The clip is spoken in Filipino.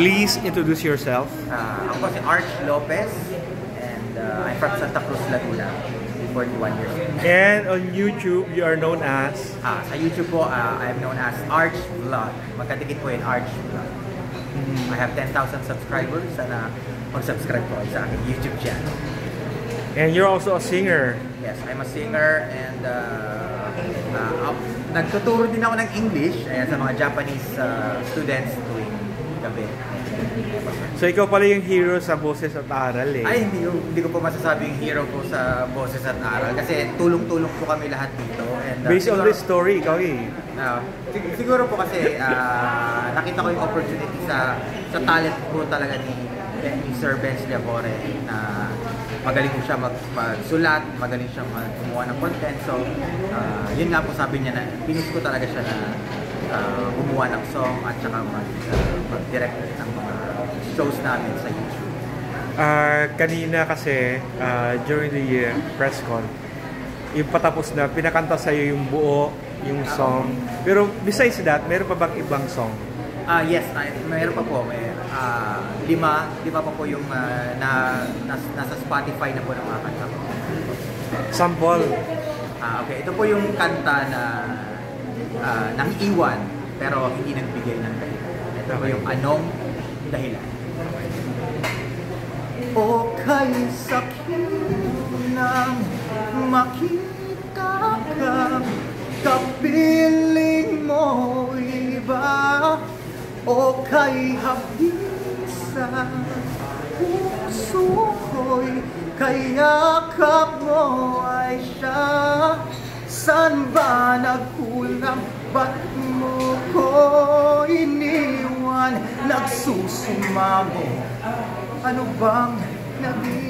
Please introduce yourself. Ako po si Arch Lopez and I'm from Santa Cruz, Laguna. 41 years old. And on YouTube, you are known as? Sa YouTube po, I'm known as Arch Vlog. Magkadikit po yung Arch Vlog. I have 10,000 subscribers. Sana mag-subscribe po sa aking YouTube channel. And you're also a singer. Yes, I'm a singer and nagtuturo din ako ng English sa mga Japanese students tuwing gabi. So ikaw pala yung hero sa Boses at Aral eh. Ay, hindi ko po masasabi yung hero ko sa Boses at Aral kasi tulong-tulong po kami lahat dito. And, based on this story, ikaw eh. Siguro po kasi nakita ko yung opportunity sa talent po talaga ni Sir Benz Llabore na magaling po siya magsulat, magaling siya gumawa ng content. So, yun nga po sabi niya na pinis ko talaga siya na gumawa ng song at saka mag-direct ng mga shows namin sa YouTube. Kanina kasi, during the press con, yung patapos na, pinakanta sa'yo yung buo, yung song. Pero besides that, meron pa bang ibang song? Yes, mayroon pa po. Lima pa po yung nasa Spotify na po ng mga kanta ko. Sample? Okay, ito po yung kanta na nang iwan pero hindi nagbigay ng dahilan. Ito po yung Anong Dahilan. O kay sakit nang makita ka, kapiling mo iba. O kay hapisa puso ko'y kayakap mo ay siya. San ba nagkulang? Ba't mo ko iniwan? Nagsusumamo. Ano bang naging